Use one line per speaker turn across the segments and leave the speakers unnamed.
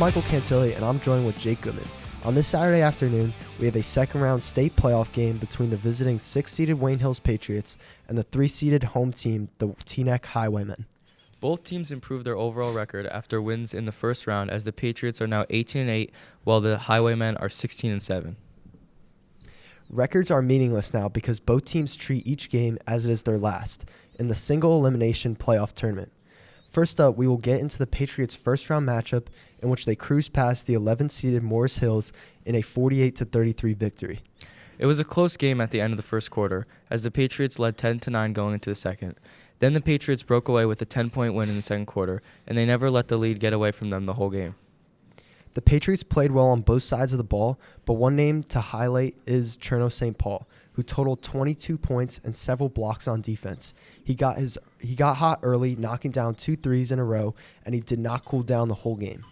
Michael Cantilli, and I'm joined with Jake Goodman. On this Saturday afternoon, we have a second-round state playoff game between the visiting 6-seeded Wayne Hills Patriots and the 3-seeded home team, the Teaneck Highwaymen.
Both teams improved their overall record after wins in the first round, as the Patriots are now 18-8, while the Highwaymen are 16-7.
Records are meaningless now because both teams treat each game as it is their last in the single elimination playoff tournament. First up, we will get into the Patriots' first-round matchup in which they cruised past the 11-seeded Morris Hills in a 48-33 victory.
It was a close game at the end of the first quarter, as the Patriots led 10-9 going into the second. Then the Patriots broke away with a 10-point win in the second quarter, and they never let the lead get away from them the whole game.
The Patriots played well on both sides of the ball, but one name to highlight is Cherno St. Paul, who totaled 22 points and several blocks on defense. He got hot early, knocking down 2 threes in a row, and he did not cool down the whole game.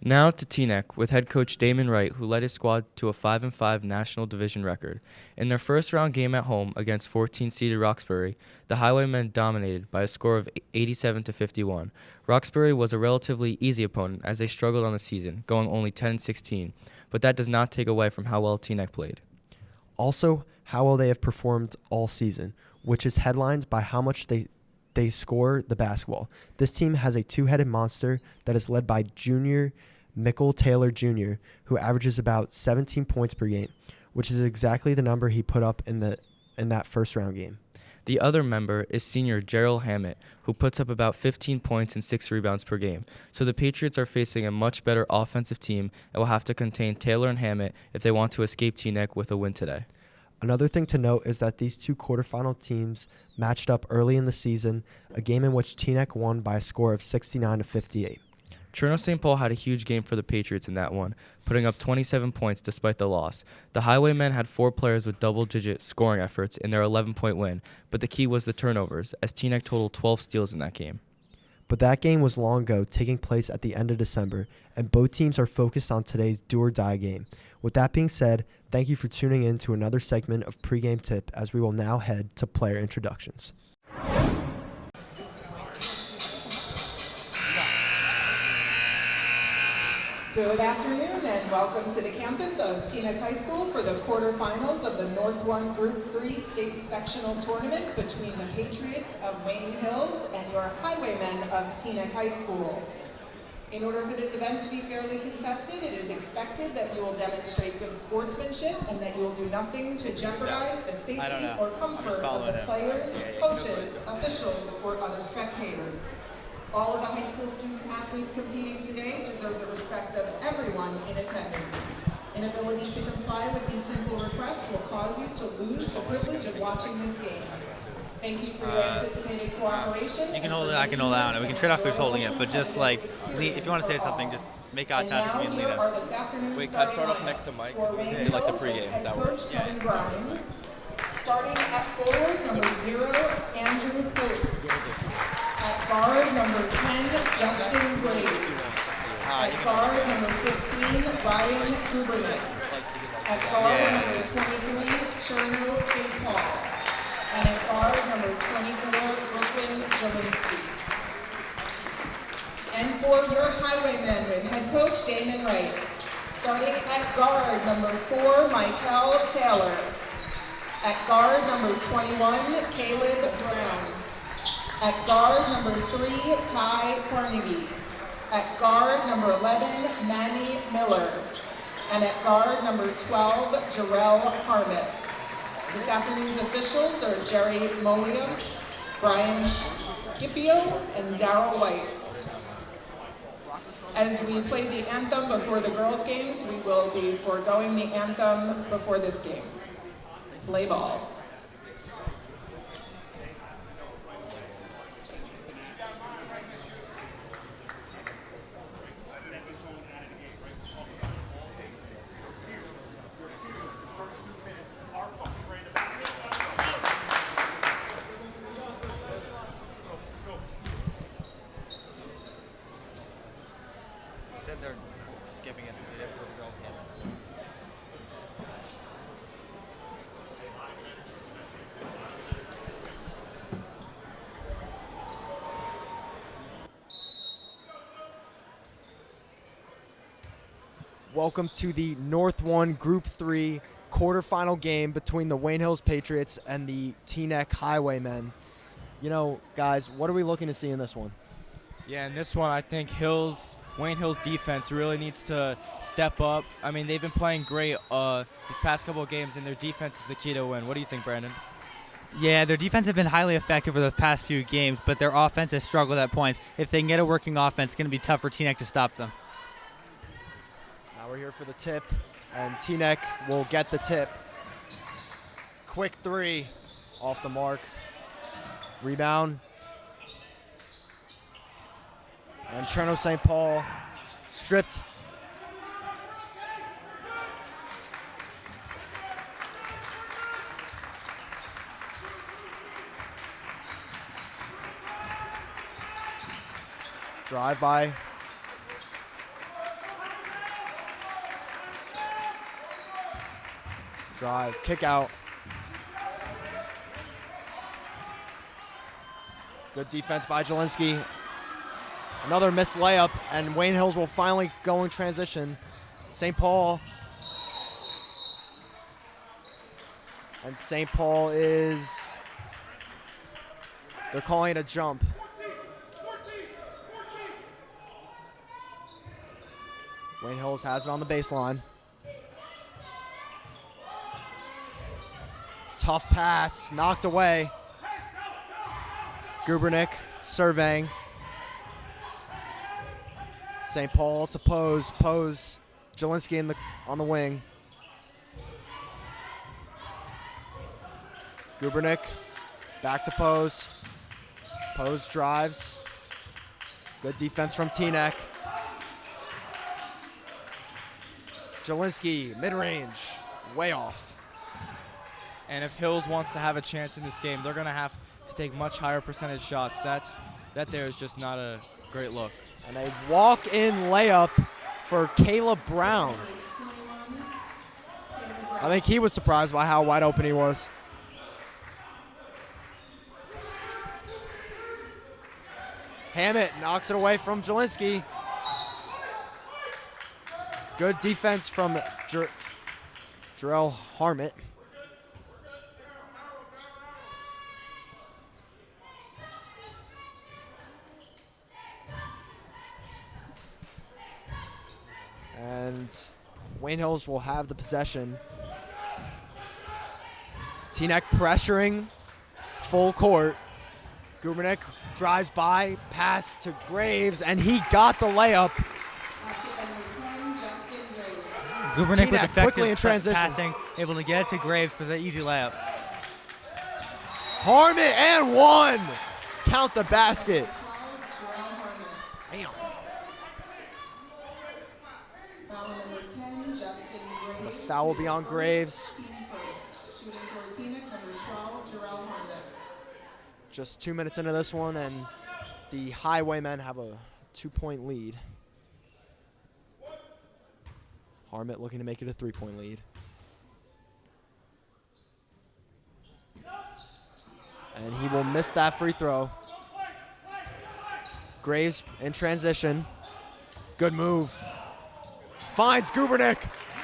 Now to Teaneck, with head coach Damon Wright, who led his squad to a 5-5 National Division record. In their first-round game at home against 14-seeded Roxbury, the Highwaymen dominated by a score of 87-51. Roxbury was a relatively easy opponent as they struggled on the season, going only 10-16, but that does not take away from how well Teaneck played.
Also, how well they have performed all season, which is headlined by how much they score the basketball. This team has a two-headed monster that is led by junior Michael Taylor Jr., who averages about 17 points per game, which is exactly the number he put up in that first-round game.
The other member is senior Gerald Hammett, who puts up about 15 points and 6 rebounds per game. So the Patriots are facing a much better offensive team and will have to contain Taylor and Hammett if they want to escape Teaneck with a win today.
Another thing to note is that these two quarterfinal teams matched up early in the season, a game in which Teaneck won by a score of 69-58.
Cherno St. Paul had a huge game for the Patriots in that one, putting up 27 points despite the loss. The Highwaymen had 4 players with double-digit scoring efforts in their 11-point win, but the key was the turnovers, as Teaneck totaled 12 steals in that game.
But that game was long ago, taking place at the end of December, and both teams are focused on today's do-or-die game. With that being said, thank you for tuning in to another segment of Pregame Tip, as we will now head to player introductions.
Good afternoon and welcome to the campus of Teaneck High School for the quarterfinals of the North 1 Group 3 State Sectional Tournament between the Patriots of Wayne Hills and your Highwaymen of Teaneck High School. In order for this event to be fairly contested, it is expected that you will demonstrate good sportsmanship and that you will do nothing to jeopardize the safety or comfort of the players, coaches, officials, or other spectators. All of the high school student athletes competing today deserve the respect of everyone in attendance. Inability to comply with these simple requests will cause you to lose the privilege of watching this game. Thank you for your anticipated cooperation.
You can hold it, I can hold out, and we can trade off who's holding it, but just like, if you want to say something, just make eye contact with me and lead it.
Wait, can I start off next to Mike? We did like the pregame, is that what?
Kevin Grimes. Starting at forward, number 0, Andrew Post. At guard, number 10, Justin Brave. At guard, number 15, Ryan Goodman. At guard, number 23, Cherno St. Paul. And at guard, number 24, Brooklyn Jelinski. And for your Highwaymen with head coach Damon Wright. Starting at guard, number 4, Michael Taylor. At guard, number 21, Caleb Brown. At guard, number 3, Ty Carnegie. At guard, number 11, Manny Miller. And at guard, number 12, Jarrell Harmit. This afternoon's officials are Jerry Molia, Brian Scipio, and Darrell White. As we play the anthem before the girls' games, we will be foregoing the anthem before this game. Play ball.
Said they're skipping it to the girls' game.
Welcome to the North 1 Group 3 quarterfinal game between the Wayne Hills Patriots and the Teaneck Highwaymen. You know, guys, what are we looking to see in this one?
Yeah, in this one, I think Wayne Hills defense really needs to step up. I mean, they've been playing great these past couple of games, and their defense is the key to win. What do you think, Brandon?
Yeah, their defense has been highly effective for the past few games, but their offense has struggled at points. If they can get a working offense, it's going to be tough for Teaneck to stop them.
Now we're here for the tip, and Teaneck will get the tip. Quick three, off the mark. Rebound. And Cherno St. Paul stripped. Drive by. Drive, kick out. Good defense by Jelinski. Another missed layup, and Wayne Hills will finally go in transition. St. Paul. And St. Paul is, they're calling it a jump. Wayne Hills has it on the baseline. Tough pass, knocked away. Gubernick surveying. St. Paul to Pose. Pose. Jelinski on the wing. Gubernick back to Pose. Pose drives. Good defense from Teaneck. Jelinski, mid-range, way off.
And if Hills wants to have a chance in this game, they're going to have to take much higher percentage shots. That there is just not a great look.
And a walk-in layup for Caleb Brown. I think he was surprised by how wide open he was. Hammett knocks it away from Jelinski. Good defense from Jarrell Harmit. And Wayne Hills will have the possession. Teaneck pressuring full court. Gubernick drives by, pass to Graves, and he got the layup.
Gubernick with effective
quickly in transition.
Passing, able to get it to Graves for the easy layup.
Harmit and one. Count the basket. Damn. The foul will be on Graves. Just 2 minutes into this one, and the Highwaymen have a 2-point lead. Harmit looking to make it a 3-point lead. And he will miss that free throw. Graves in transition. Good move. Finds Gubernick.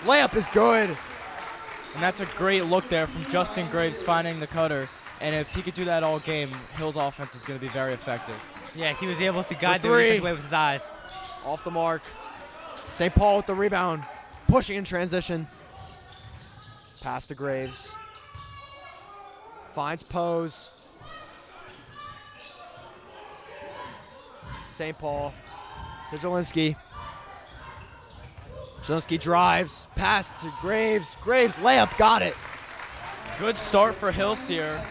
Layup is good.
And that's a great look there from Justin Graves finding the cutter. And if he could do that all game, Hill's offense is going to be very effective.
Yeah, he was able to guide the defense away with his eyes.
Off the mark. St. Paul with the rebound. Pushing in transition. Pass to Graves. Finds Pose. St. Paul to Jelinski. Jelinski drives. Pass to Graves. Graves layup, got it.
Good start for Hills here.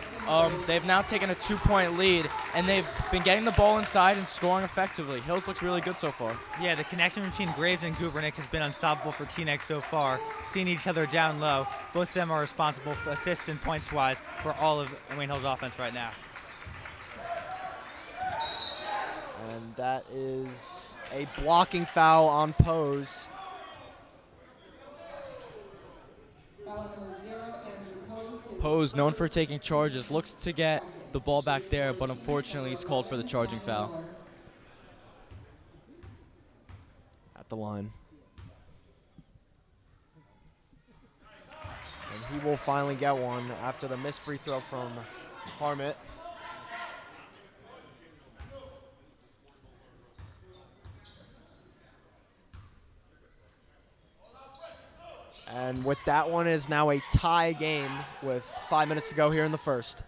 They've now taken a 2-point lead, and they've been getting the ball inside and scoring effectively. Hills looks really good so far.
Yeah, the connection between Graves and Gubernick has been unstoppable for Teaneck so far. Seeing each other down low, both of them are responsible for assists and points-wise for all of Wayne Hill's offense right now.
And that is a blocking foul on Pose.
Pose, known for taking charges, looks to get the ball back there, but unfortunately he's called for the charging foul.
At the line. he will finally get one after the missed free throw from Harmit. And with that one is now a tie game with 5 minutes to go here in the first.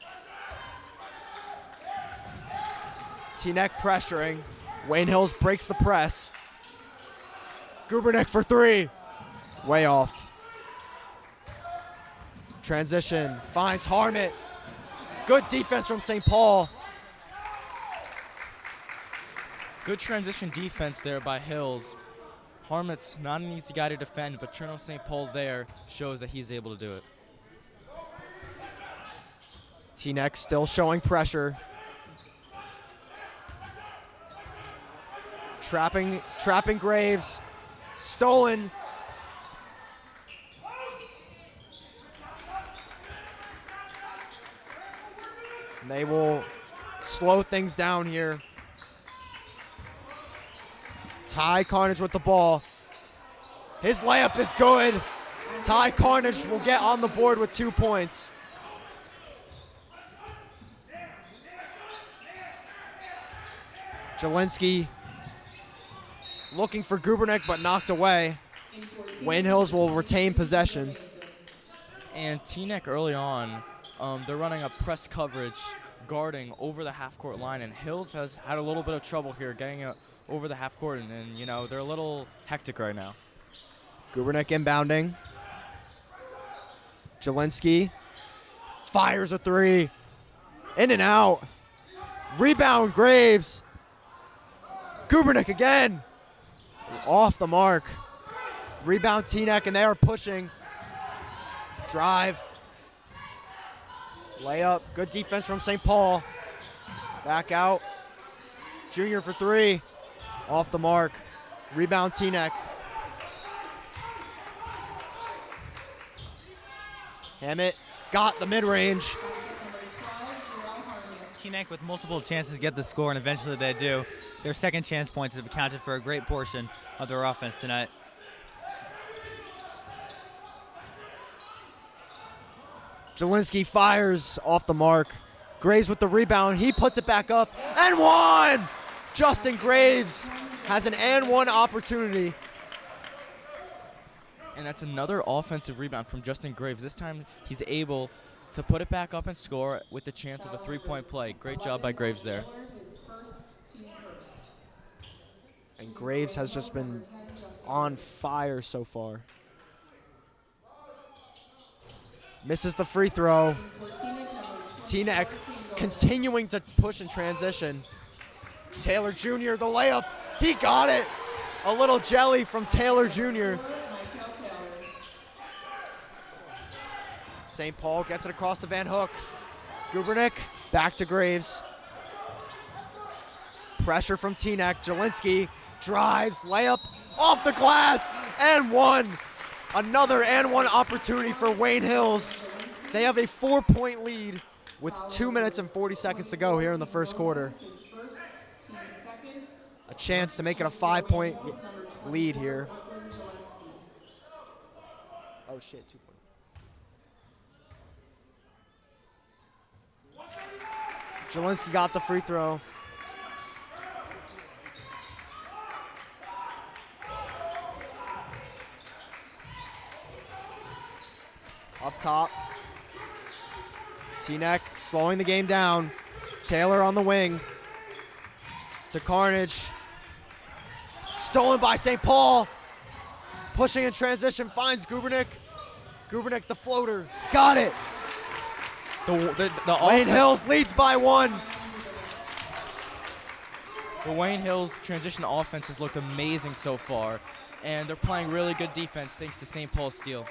Teaneck pressuring. Wayne Hills breaks the press. Gubernick for three. Way off. Transition. Finds Harmit. Good defense from St. Paul.
Good transition defense there by Hills. Harmit's not an easy guy to defend, but Cherno St. Paul there shows that he's able to do it.
Teaneck still showing pressure. Trapping Graves. Stolen. And they will slow things down here. Ty Carnage with the ball. His layup is good. Ty Carnage will get on the board with 2 points. Jelinski looking for Gubernick, but knocked away. Wayne Hills will retain possession.
And Teaneck early on, they're running a press coverage guarding over the half-court line, and Hills has had a little bit of trouble here getting it over the half-court, and you know, they're a little hectic right now.
Gubernick inbounding. Jelinski fires a three. In and out. Rebound Graves. Gubernick again. Off the mark. Rebound Teaneck, and they are pushing. Drive. Layup. Good defense from St. Paul. Back out. Junior for three. Off the mark. Rebound Teaneck. Hammett got the mid-range.
Teaneck with multiple chances to get the score, and eventually they do. Their second chance points have accounted for a great portion of their offense tonight.
Jelinski fires off the mark. Graves with the rebound. He puts it back up and one! Justin Graves has an and one opportunity.
And that's another offensive rebound from Justin Graves. This time he's able to put it back up and score with the chance of a three-point play. Great job by Graves there.
And Graves has just been on fire so far. Misses the free throw. Teaneck continuing to push in transition. Taylor Jr., the layup. He got it. A little jelly from Taylor Jr. St. Paul gets it across the Van Hook. Gubernick back to Graves. Pressure from Teaneck. Jelinski drives, layup off the glass, and one. Another and one opportunity for Wayne Hills. They have a 4-point lead with 2 minutes and 40 seconds to go here in the first quarter. A chance to make it a 5-point lead here. Oh shit, 2 points. Jelinski got the free throw. Up top. Teaneck slowing the game down. Taylor on the wing. To Carnage. Stolen by St. Paul. Pushing in transition, finds Gubernick. Gubernick, the floater. Got it. Wayne Hills leads by one.
The Wayne Hills transition offense has looked amazing so far, and they're playing really good defense thanks to St. Paul's steal.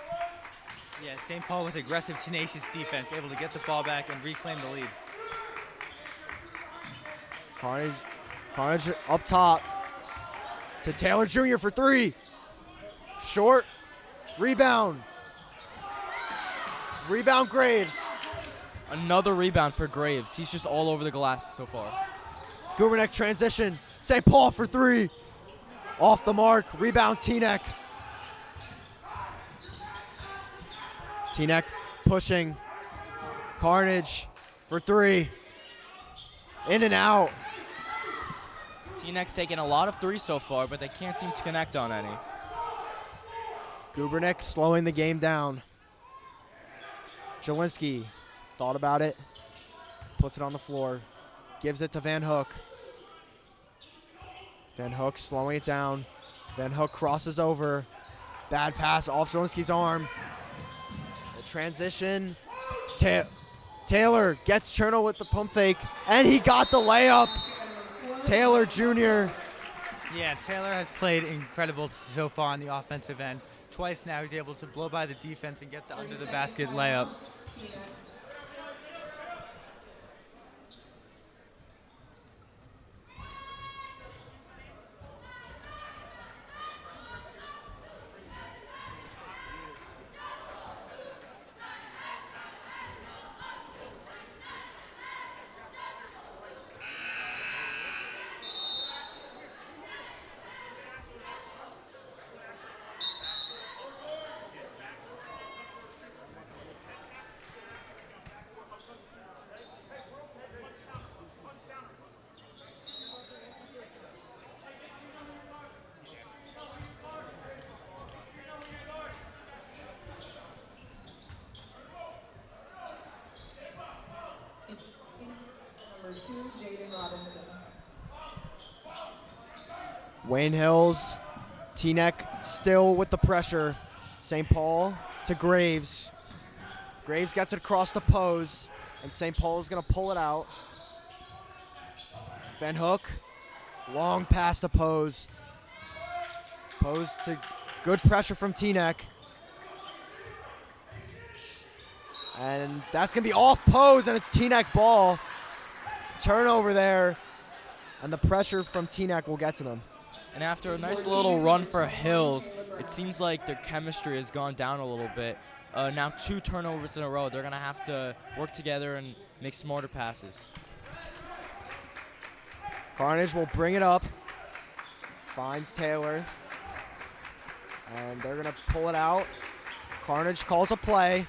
Yeah, St. Paul with aggressive, tenacious defense, able to get the ball back and reclaim the lead.
Carnage up top to Taylor Jr. for three. Short. Rebound. Rebound Graves.
Another rebound for Graves. He's just all over the glass so far.
Gubernick transition. St. Paul for three. Off the mark. Rebound Teaneck. Teaneck pushing. Carnage for three. In and out.
Teaneck's taken a lot of threes so far, but they can't seem to connect on any.
Gubernick slowing the game down. Jelinski thought about it, puts it on the floor, gives it to Van Hook. Van Hook slowing it down. Van Hook crosses over. Bad pass off Jelinski's arm. The transition. Taylor gets Chernow with the pump fake, and he got the layup. Taylor Jr.
Yeah, Taylor has played incredible so far on the offensive end. Twice now he's able to blow by the defense and get the under the basket layup.
Number 2, Jaden Robinson.
Wayne Hills, Teaneck still with the pressure. St. Paul to Graves. Graves gets it across the pose, and St. Paul is going to pull it out. Van Hook, long pass to Pose. Pose to good pressure from Teaneck. And that's going to be off Pose, and it's Teaneck ball. Turnover there, and the pressure from Teaneck will get to them.
And after a nice little run for Hills, it seems like their chemistry has gone down a little bit. Now 2 turnovers in a row. They're going to have to work together and make smarter passes.
Carnage will bring it up. Finds Taylor. And they're going to pull it out. Carnage calls a play.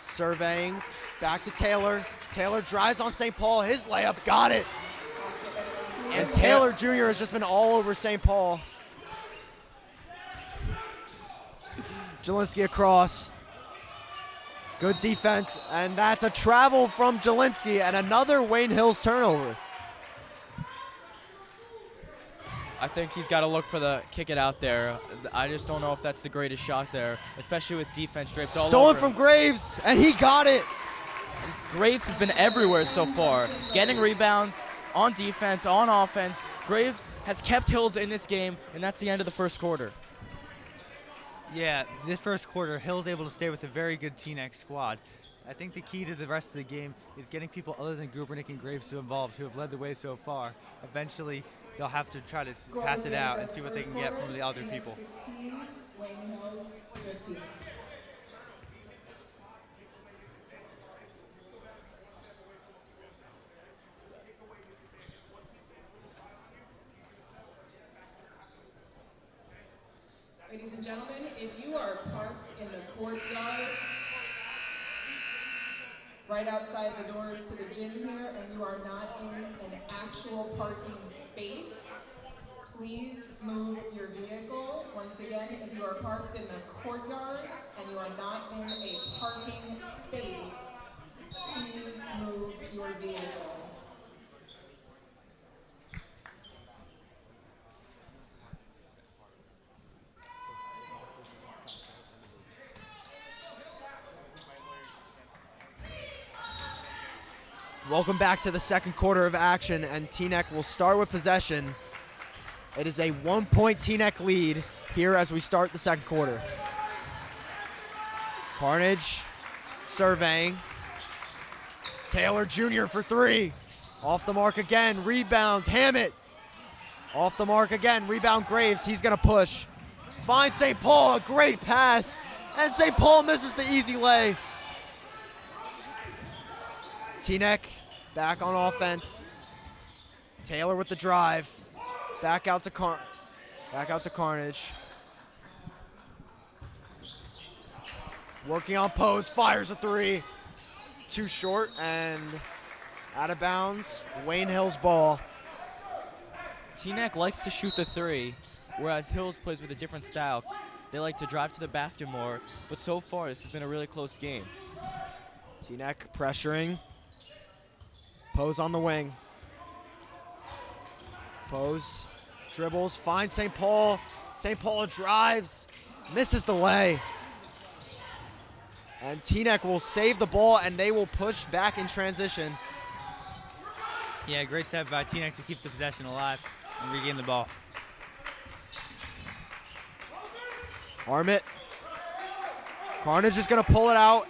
Surveying. Back to Taylor. Taylor drives on St. Paul. His layup got it. And Taylor Jr. has just been all over St. Paul. Jelinski across. Good defense. And that's a travel from Jelinski and another Wayne Hills turnover.
I think he's got to look for the kick it out there. I just don't know if that's the greatest shot there, especially with defense draped all over.
Stolen from Graves, and he got it.
Graves has been everywhere so far, getting rebounds on defense, on offense. Graves has kept Hills in this game, and that's the end of the first quarter.
Yeah, this first quarter, Hill's able to stay with a very good Teaneck squad. I think the key to the rest of the game is getting people other than Gubernick and Graves involved who have led the way so far. Eventually, they'll have to try to pass it out and see what they can get from the other people.
16, Wayne Hills 15. Ladies and gentlemen, if you are parked in the courtyard right outside the doors to the gym here and you are not in an actual parking space, please move your vehicle. Once again, if you are parked in the courtyard and you are not in a parking space, please move your vehicle.
Welcome back to the second quarter of action, and Teaneck will start with possession. It is a 1-point Teaneck lead here as we start the second quarter. Carnage surveying. Taylor Jr. for 3. Off the mark again, rebounds, Hammett. Off the mark again, rebound Graves, he's gonna push. Finds St. Paul, a great pass, and St. Paul misses the easy lay. Teaneck back on offense. Taylor with the drive. Back out to Carnage.
Working on Pose, fires a three. Too short and out of bounds. Wayne Hill's ball.
Teaneck likes to shoot the three, whereas Hills plays with a different style. They like to drive to the basket more, but so far this has been a really close game.
Teaneck pressuring. Pose on the wing. Pose dribbles, finds St. Paul. St. Paul drives, misses the lay. And Teaneck will save the ball, and they will push back in transition.
Yeah, great step by Teaneck to keep the possession alive and regain the ball.
Armit. Carnage is going to pull it out.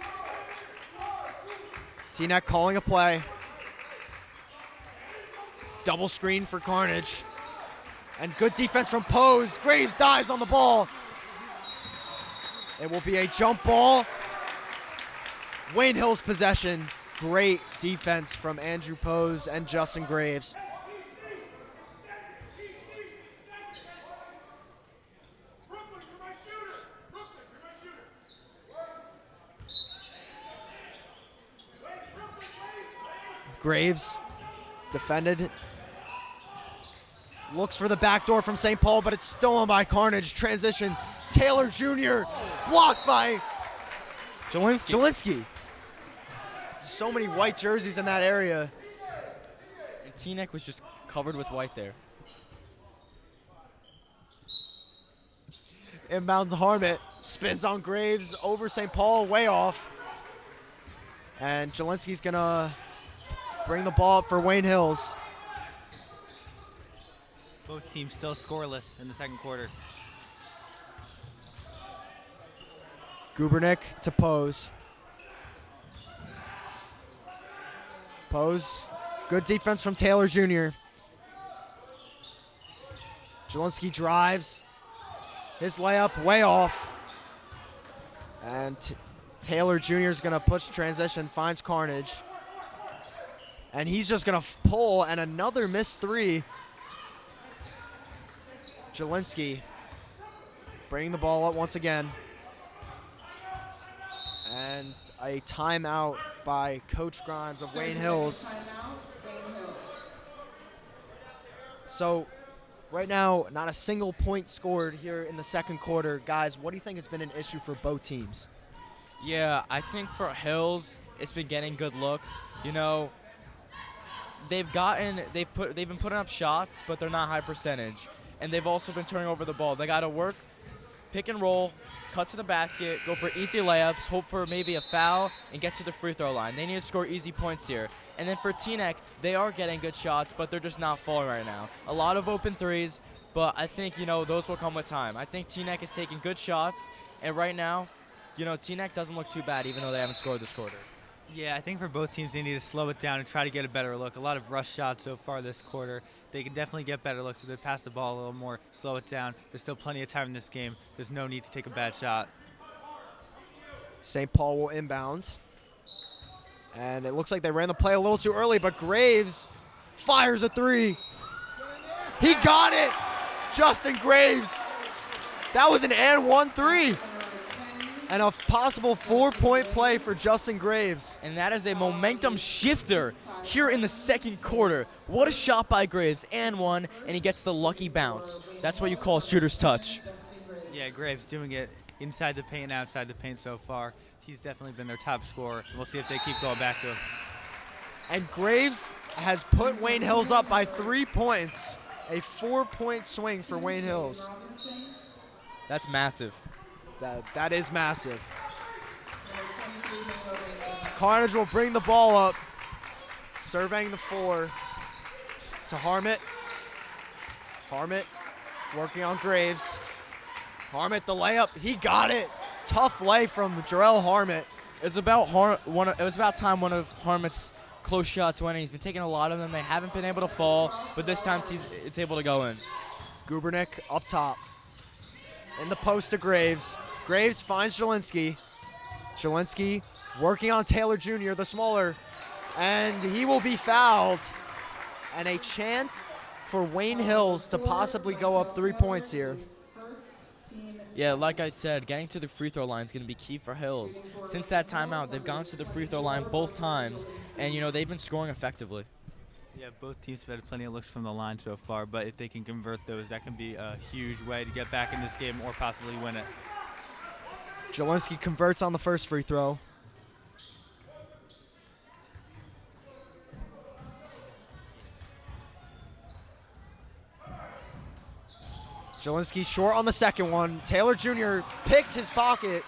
Teaneck calling a play. Double screen for Carnage. And good defense from Pose. Graves dives on the ball. It will be a jump ball. Wayne Hill's possession. Great defense from Andrew Pose and Justin Graves. Graves defended. Looks for the back door from St. Paul, but it's stolen by Carnage. Transition. Taylor Jr. blocked by Jelinski. So many white jerseys in that area.
And Teaneck was just covered with white there.
Inbound to Harmit. Spins on Graves over St. Paul, way off. And Jelinski's going to bring the ball up for Wayne Hills.
Both teams still scoreless in the second quarter.
Gubernick to Pose. Pose, good defense from Taylor Jr. Jelinski drives. His layup way off. And Taylor Jr. is going to push transition, finds Carnage. And he's just going to pull, and another missed three. Jelinski bringing the ball up once again. And a timeout by Coach Grimes of Wayne Hills. So right now, not a single point scored here in the second quarter. Guys, what do you think has been an issue for both teams?
Yeah, I think for Hills, it's been getting good looks. You know, they've been putting up shots, but they're not high percentage. And they've also been turning over the ball. They got to work, pick and roll, cut to the basket, go for easy layups, hope for maybe a foul, and get to the free throw line. They need to score easy points here. And then for Teaneck, they are getting good shots, but they're just not falling right now. A lot of open threes, but I think, those will come with time. I think Teaneck is taking good shots, and right now, Teaneck doesn't look too bad, even though they haven't scored this quarter.
Yeah, I think for both teams, they need to slow it down and try to get a better look. A lot of rush shots so far this quarter. They can definitely get better looks if they pass the ball a little more, slow it down. There's still plenty of time in this game. There's no need to take a bad shot.
St. Paul will inbound. And it looks like they ran the play a little too early, but Graves fires a three. He got it! Justin Graves. That was an and 1-3. And a possible 4-point play for Justin Graves.
And that is a momentum shifter here in the second quarter. What a shot by Graves, and one, and he gets the lucky bounce. That's what you call shooter's touch.
Yeah, Graves doing it inside the paint, outside the paint so far. He's definitely been their top scorer. We'll see if they keep going back to him.
And Graves has put Wayne Hills up by 3 points. A 4-point swing for Wayne Hills.
That's massive.
That is massive. Carnage will bring the ball up. Surveying the floor to Harmit. Harmit working on Graves. Harmit the layup. He got it. Tough lay from Jarrell Harmit.
It was about time one of Harmit's close shots went in. He's been taking a lot of them. They haven't been able to fall, but this time it's able to go in.
Gubernick up top. In the post to Graves. Graves finds Jelinski. Jelinski working on Taylor Jr., the smaller, and he will be fouled. And a chance for Wayne Hills to possibly go up 3 points here.
Yeah, like I said, getting to the free throw line is going to be key for Hills. Since that timeout, they've gone to the free throw line both times, and, they've been scoring effectively.
Yeah, both teams have had plenty of looks from the line so far, but if they can convert those, that can be a huge way to get back in this game or possibly win it.
Jelinski converts on the first free throw. Jelinski short on the second one. Taylor Jr. picked his pocket.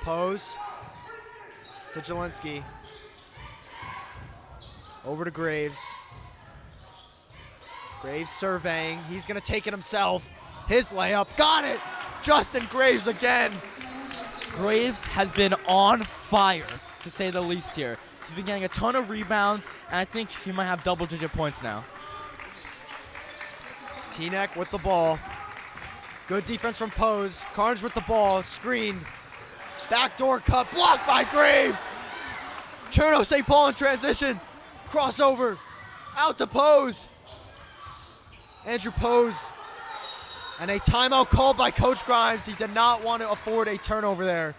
Pose to Jelinski. Over to Graves. Graves surveying. He's going to take it himself. His layup. Got it! Justin Graves again.
Graves has been on fire, to say the least here. He's been getting a ton of rebounds, and I think he might have double-digit points now.
Teaneck with the ball. Good defense from Pose. Carnage with the ball. Screened. Backdoor cut. Blocked by Graves. Cherno St. Paul in transition. Crossover. Out to Pose. Andrew Pose. And a timeout called by Coach Grimes. He did not want to afford a turnover there.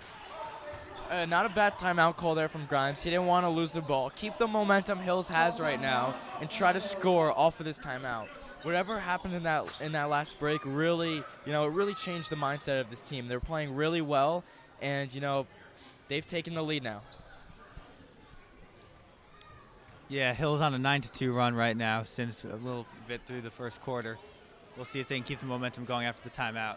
Not a bad timeout call there from Grimes. He didn't want to lose the ball. Keep the momentum Hills has right now and try to score off of this timeout. Whatever happened in that last break really, it really changed the mindset of this team. They're playing really well, and, they've taken the lead now.
Yeah, Hill's on a 9-2 run right now since a little bit through the first quarter. We'll see if they can keep the momentum going after the timeout.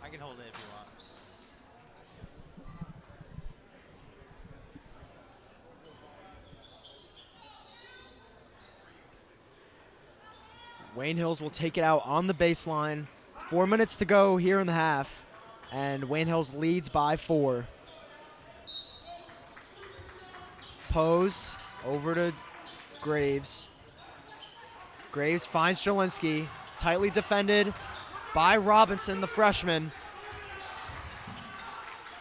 I can hold it if you want.
Wayne Hills will take it out on the baseline. 4 minutes to go here in the half. And Wayne Hills leads by 4. Pose over to Graves. Graves finds Jelinski. Tightly defended by Robinson, the freshman.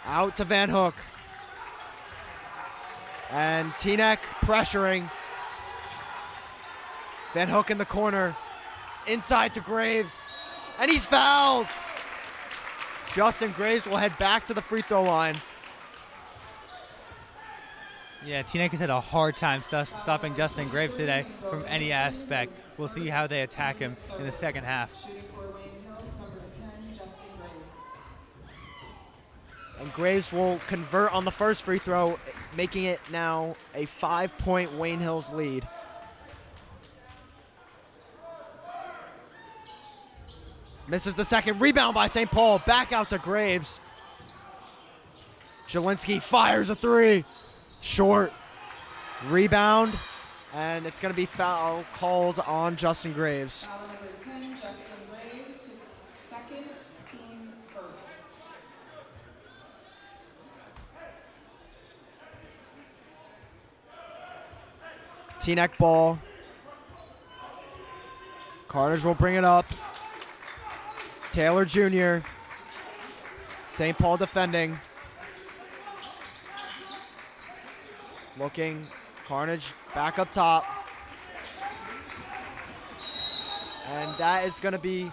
Out to Van Hook. And Teaneck pressuring. Van Hook in the corner. Inside to Graves. And he's fouled. Justin Graves will head back to the free throw line.
Yeah, Teaneck has had a hard time stopping Justin Graves today from any aspect. We'll see how they attack him in the second half.
And Graves will convert on the first free throw, making it now a 5-point Wayne Hills lead. Misses the second. Rebound by St. Paul. Back out to Graves. Jelinski fires a three. Short. Rebound. And it's going to be foul called on Justin Graves.
Foul number 10, Justin Graves, second, team first.
Teaneck ball. Carnage will bring it up. Taylor Jr. St. Paul defending. Looking. Carnage back up top. And that is going to be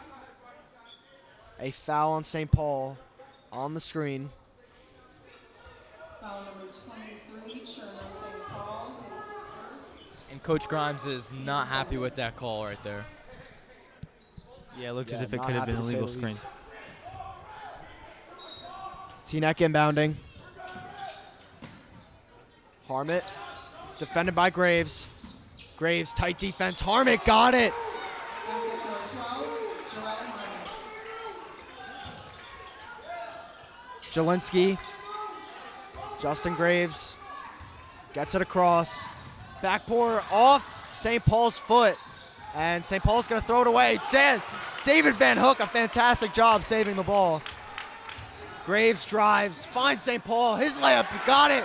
a foul on St. Paul on the screen.
Foul number 23, Cherno St. Paul, his first.
And Coach Grimes is not happy with that call right there.
Yeah, it looks as
Yeah,
if it
not
could have been a
happy to say
legal
the
screen.
least. Teaneck inbounding. Harmit, defended by Graves. Graves, tight defense. Harmit got it.
Basket number 12, Jarrell Harmon.
Jelinski. Justin Graves gets it across. Backboard off St. Paul's foot. And St. Paul's going to throw it away. David Van Hook, a fantastic job saving the ball. Graves drives, finds St. Paul. His layup, got it.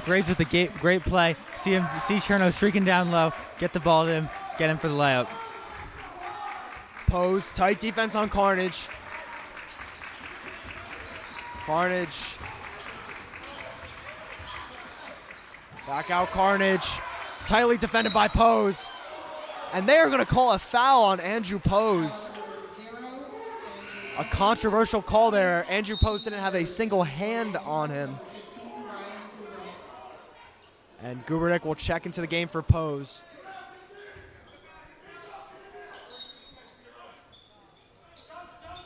Graves with the great play. See Cherno streaking down low. Get the ball to him. Get him for the layup.
Pose, tight defense on Carnage. Carnage. Back out Carnage. Tightly defended by Pose. And they are going to call a foul on Andrew Pose. A controversial call there. Andrew Pose didn't have a single hand on him. And Gubernick will check into the game for Pose.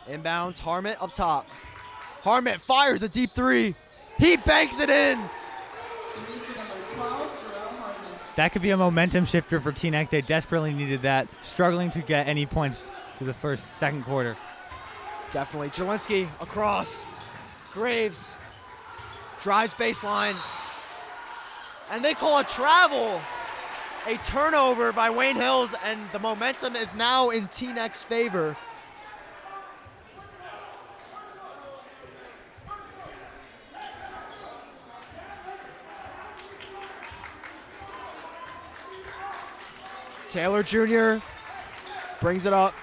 Inbound, Harmit up top. Harmit fires a deep three. He banks it in.
That could be a momentum shifter for Teaneck. They desperately needed that, struggling to get any points to the second quarter.
Definitely. Jelinski across. Graves drives baseline. And they call a travel. A turnover by Wayne Hills, and the momentum is now in Teaneck's favor. Taylor Jr. brings it up.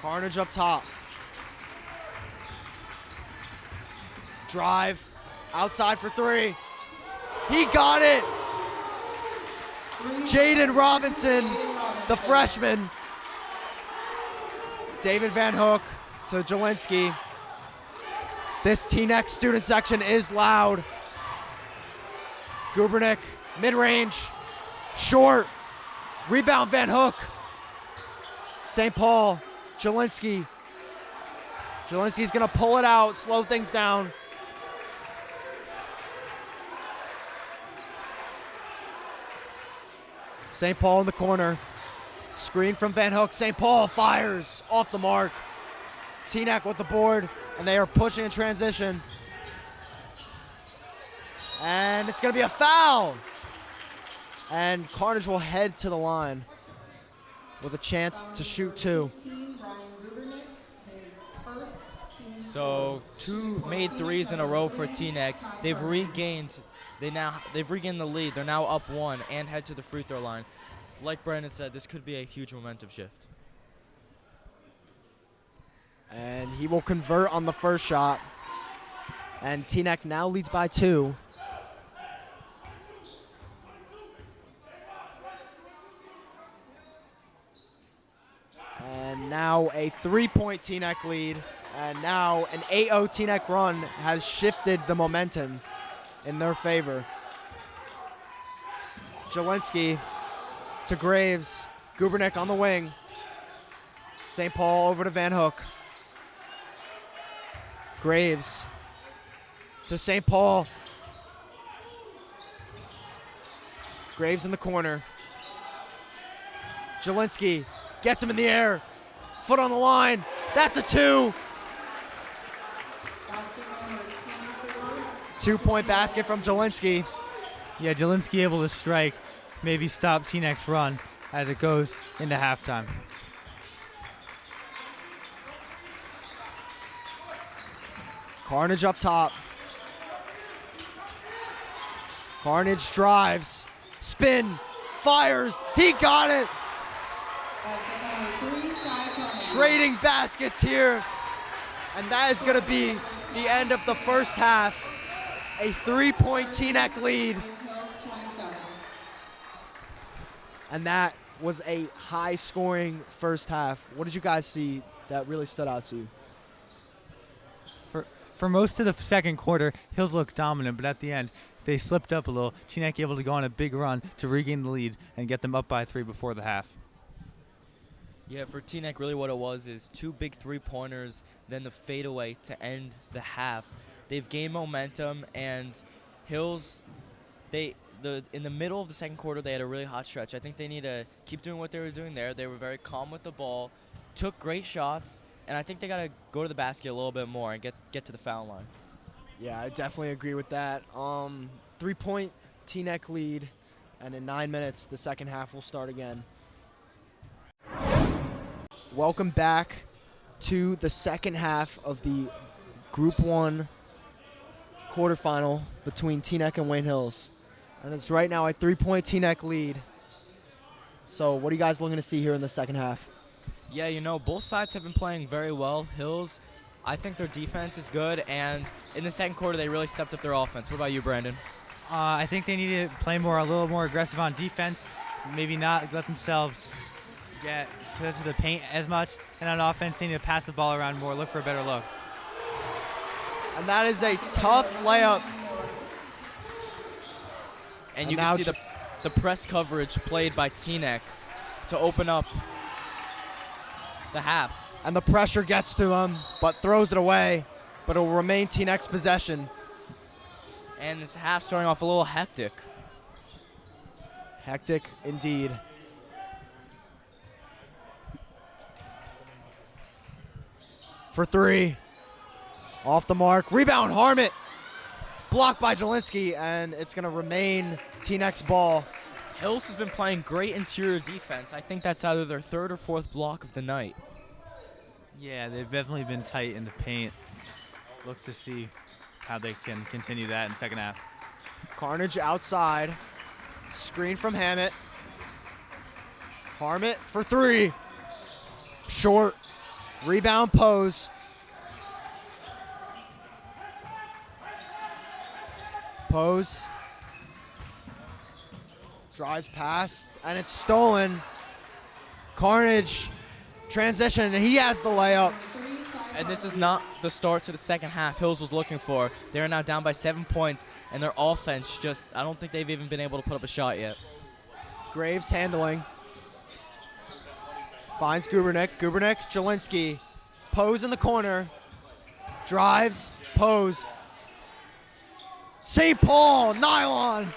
Carnage up top. Drive. Outside for three. He got it. Jaden Robinson, the freshman. David Van Hook to Jelinski. This Teaneck student section is loud. Gubernick, mid-range, short. Rebound Van Hook. St. Paul, Jelinski. Jelinski's gonna pull it out, slow things down. St. Paul in the corner. Screen from Van Hook. St. Paul fires off the mark. Teaneck with the board, and they are pushing in transition. And it's going to be a foul. And Carnage will head to the line with a chance to shoot two.
So 2 made threes in a row for Teaneck. They've regained the lead. They're now up 1 and head to the free throw line. Like Brandon said, this could be a huge momentum shift.
And he will convert on the first shot. And Teaneck now leads by 2. And now a 3-point Teaneck lead. And now an 8-0 Teaneck run has shifted the momentum in their favor. Jelinski to Graves. Gubernick on the wing. St. Paul over to Van Hook. Graves to St. Paul. Graves in the corner. Jelinski gets him in the air. Foot on the line. That's a 2. 2-point basket from Jelinski.
Yeah, Jelinski able to strike, maybe stop Teaneck's run as it goes into halftime.
Carnage up top. Carnage drives. Spin. Fires. He got it. Trading baskets here. And that is going to be the end of the first half. A 3-point Teaneck lead. And that was a high-scoring first half. What did you guys see that really stood out to you?
For most of the second quarter, Hills looked dominant, but at the end, they slipped up a little. Teaneck able to go on a big run to regain the lead and get them up by 3 before the half.
Yeah, for Teaneck, really what it was is 2 big 3-pointers, then the fadeaway to end the half. They've gained momentum, and Hills, in the middle of the second quarter, they had a really hot stretch. I think they need to keep doing what they were doing there. They were very calm with the ball, took great shots, and I think they got to go to the basket a little bit more and get to the foul line.
Yeah, I definitely agree with that. 3-point Teaneck lead, and in 9 minutes, the second half will start again. Welcome back to the second half of the Group 1 quarterfinal between Teaneck and Wayne Hills. And it's right now a 3-point Teaneck lead. So what are you guys looking to see here in the second half?
Yeah, you know, both sides have been playing very well. Hills, I think their defense is good, and in the second quarter, they really stepped up their offense. What about you, Brandon?
I think they need to play a little more aggressive on defense, maybe not let themselves get to the paint as much, and on offense, they need to pass the ball around more, look for a better look.
And that is a tough layup.
And you can see the press coverage played by Teaneck to open up the half.
And the pressure gets to them, but throws it away. But it will remain Teaneck's possession.
And this half starting off a little hectic.
Hectic indeed. For three. Off the mark. Rebound, Harmit. Blocked by Jelinski, and it's going to remain Teaneck's ball.
Hills has been playing great interior defense. I think that's either their third or fourth block of the night.
Yeah, they've definitely been tight in the paint. Looks to see how they can continue that in the second half.
Carnage outside. Screen from Hammett. Harmit for three. Short. Rebound Pose. Pose. Drives past, and it's stolen. Carnage. Transition, and he has the layup.
And this is not the start to the second half Hills was looking for. They're now down by 7 points, and their offense just, I don't think they've even been able to put up a shot yet.
Graves handling. Finds Gubernick. Gubernick, Jelinski. Pose in the corner. Drives. Pose. St. Paul, nylon.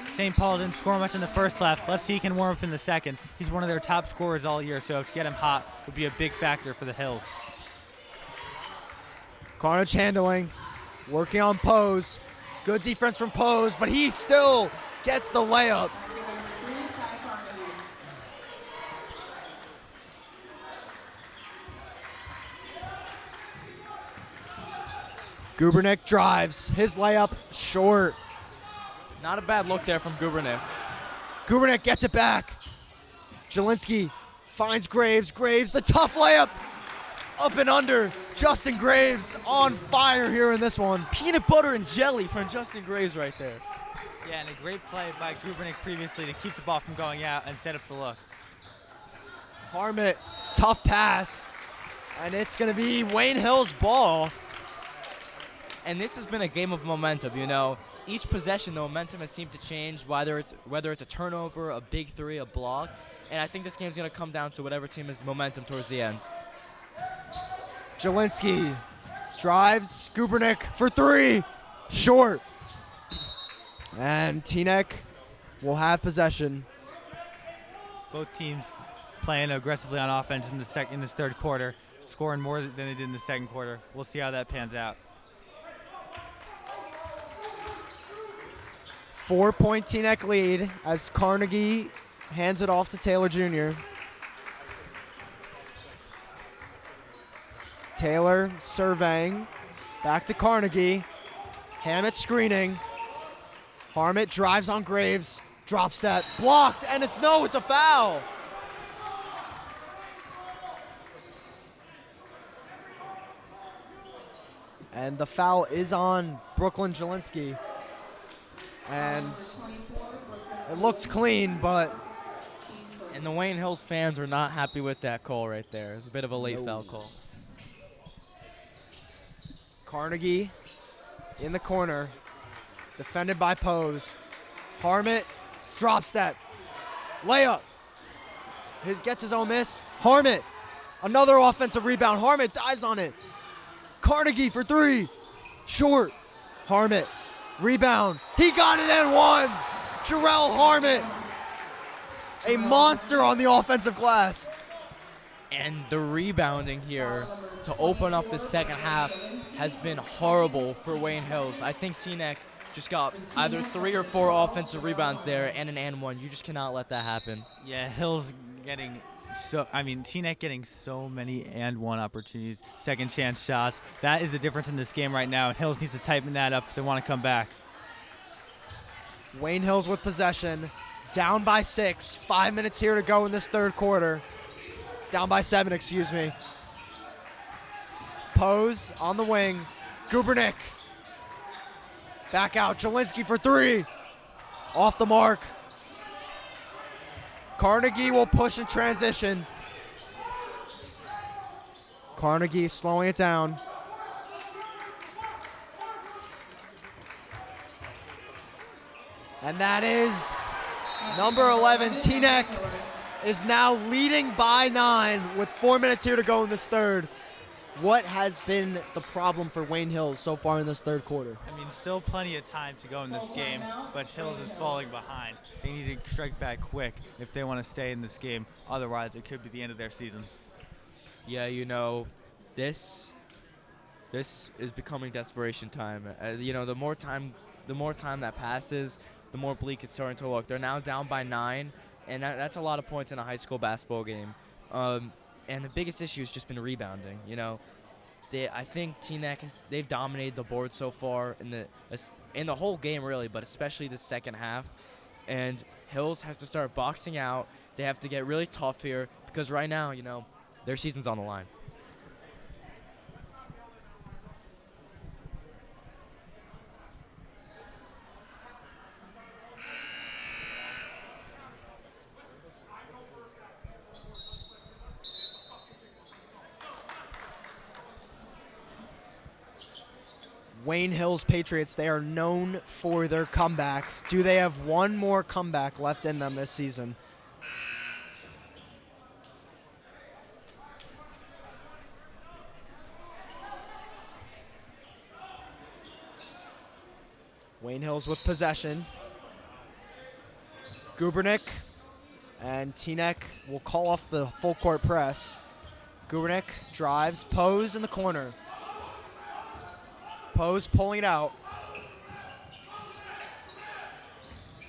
St. Paul didn't score much in the first half. Let's see if he can warm up in the second. He's one of their top scorers all year, so to get him hot would be a big factor for the Hills.
Carnage handling. Working on Pose. Good defense from Pose, but he still gets the layup. Gubernick drives. His layup short.
Not a bad look there from Gubernick.
Gubernick gets it back. Jelinski finds Graves. Graves, the tough layup. Up and under. Justin Graves on fire here in this one.
Peanut butter and jelly from Justin Graves right there.
Yeah, and a great play by Gubernick previously to keep the ball from going out and set up the look.
Harmit, tough pass. And it's going to be Wayne Hill's ball.
And this has been a game of momentum, you know. Each possession, the momentum has seemed to change, whether it's a turnover, a big three, a block. And I think this game's going to come down to whatever team has momentum towards the end.
Jelinski drives. Gubernick for three. Short. And Teaneck will have possession.
Both teams playing aggressively on offense in this third quarter, scoring more than they did in the second quarter. We'll see how that pans out.
4-point Teaneck lead as Carnegie hands it off to Taylor Jr. Taylor surveying. Back to Carnegie. Hammett screening. Harmit drives on Graves. Drops that. Blocked, and it's a foul. And the foul is on Brooklyn Jelinski. And it looks clean, but...
And the Wayne Hills fans are not happy with that call right there. It's a bit of a late foul call.
Carnegie in the corner, defended by Pose. Harmit drops that. Layup. Gets his own miss. Harmit, another offensive rebound. Harmit dives on it. Carnegie for three. Short. Harmit. Rebound. He got it and one. Jarrell Harmit. A monster on the offensive glass.
And the rebounding here to open up the second half has been horrible for Wayne Hills. I think Teaneck just got either 3 or 4 offensive rebounds there and an and one. You just cannot let that happen.
Yeah, Hill's getting Teaneck getting so many and one opportunities, second chance shots. That is the difference in this game right now, and Hills needs to tighten that up if they want to come back.
Wayne Hills with possession, down by 6. 5 minutes here to go in this third quarter. Down by 7, excuse me. Pose on the wing. Gubernick. Back out. Jelinski for 3. Off the mark. Carnegie will push in transition. Carnegie slowing it down. And that is number 11, Teaneck, is now leading by 9 with 4 minutes here to go in this third. What has been the problem for Wayne Hills so far in this third quarter?
Still plenty of time to go in this game, but Hills is falling behind. They need to strike back quick if they want to stay in this game. Otherwise, it could be the end of their season.
Yeah, this is becoming desperation time. The more time that passes, the more bleak it's starting to look. They're now down by 9, and that's a lot of points in a high school basketball game. And the biggest issue has just been rebounding. I think Teaneck they've dominated the board so far in the whole game really, but especially the second half. And Hills has to start boxing out. They have to get really tough here because right now, their season's on the line.
Wayne Hills Patriots, they are known for their comebacks. Do they have one more comeback left in them this season? Wayne Hills with possession. Gubernick and Teaneck will call off the full court press. Gubernick drives, Pose in the corner. Pose pulling it out.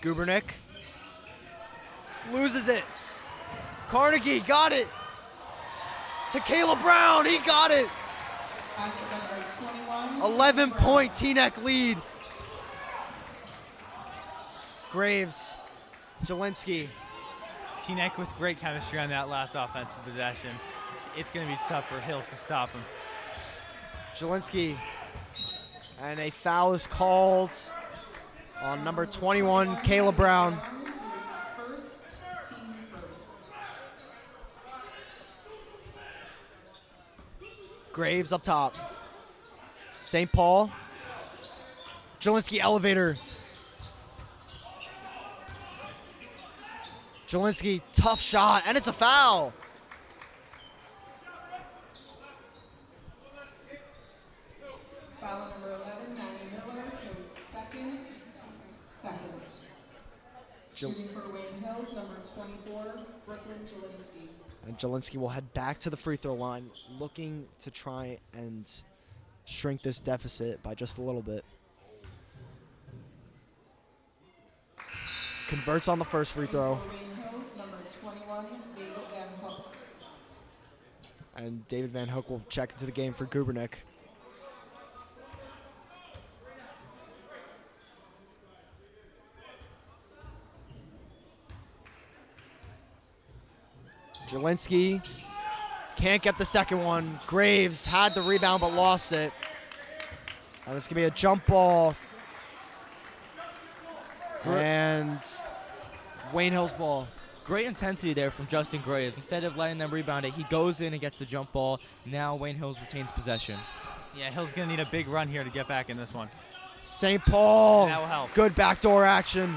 Gubernick loses it. Carnegie got it. To Caleb Brown, he got it. 11-point Teaneck lead. Graves, Jelinski.
Teaneck with great chemistry on that last offensive possession. It's going to be tough for Hills to stop him.
Jelinski. And a foul is called on number 21, Caleb Brown. Graves up top. St. Paul. Jelinski elevator. Jelinski, tough shot, and it's a foul.
Foul number 11, Manny Miller, his second. Shooting for Wayne Hills, number 24, Brooklyn Jelinski.
And Jelinski will head back to the free throw line, looking to try and shrink this deficit by just a little bit. Converts on the first free throw.
Wayne Hills, number 21, David Van Hook.
And David Van Hook will check into the game for Gubernick. Jelinski can't get the second one. Graves had the rebound but lost it. And it's going to be a jump ball. And Wayne Hills ball.
Great intensity there from Justin Graves. Instead of letting them rebound it, he goes in and gets the jump ball. Now Wayne Hills retains possession.
Yeah, Hills going to need a big run here to get back in this one.
St. Paul.
That will help.
Good backdoor action.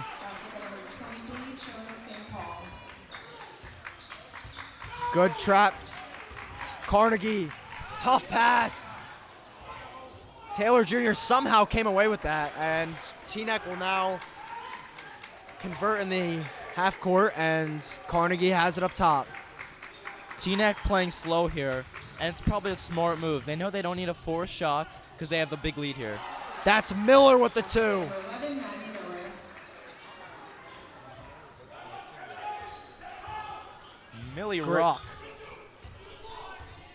Good trap. Carnegie. Tough pass. Taylor Jr. somehow came away with that. And Teaneck will now convert in the half court. And Carnegie has it up top.
Teaneck playing slow here, and it's probably a smart move. They know they don't need to force shots because they have the big lead here.
That's Miller with the 2.
Number 11, Maddie Miller.
Millie
Great.
Rock.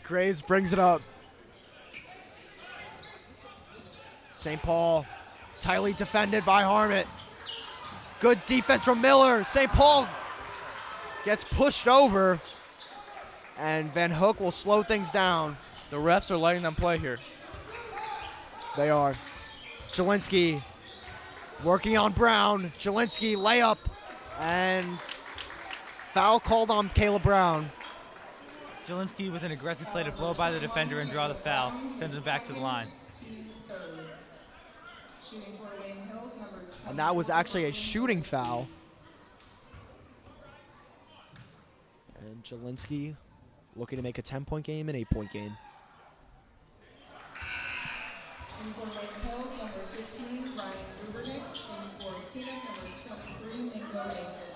Graves brings it up. St. Paul tightly defended by Harmit. Good defense from Miller. St. Paul gets pushed over, and Van Hook will slow things down.
The refs are letting them play here.
They are. Jelinski working on Brown. Jelinski layup, and foul called on Caleb Brown.
Jelinski with an aggressive play to blow by the defender and draw the foul, sends him back to the line.
Team third. Shooting for Wayne Hills, number 20.
And that was actually a shooting foul. And Jelinski looking to make a 10-point game an 8-point game.
In for Wayne Hills, number 15, Ryan Gubernick. In for Teaneck, number 23, Mingo Mason.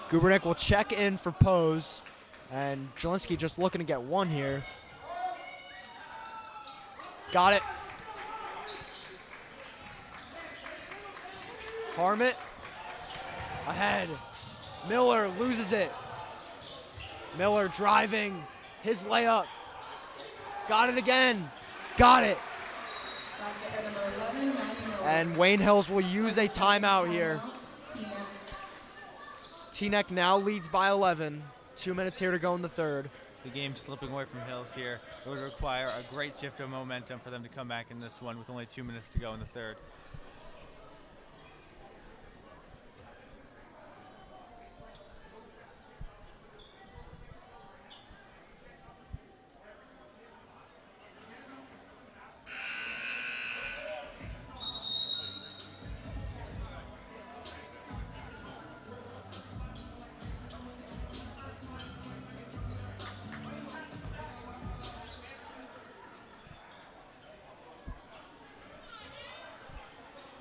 Gubernick will check in for pose, and Jelinski just looking to get one here. Got it. Harmit ahead. Miller loses it. Miller driving his layup. Got it again. Got it.
Basket by number 11, Maddie Miller.
And Wayne Hills will use a timeout here.
Teaneck.
Teaneck now leads by 11. 2 minutes here to go in the third.
The game's slipping away from Hills here. It would require a great shift of momentum for them to come back in this one with only 2 minutes to go in the third.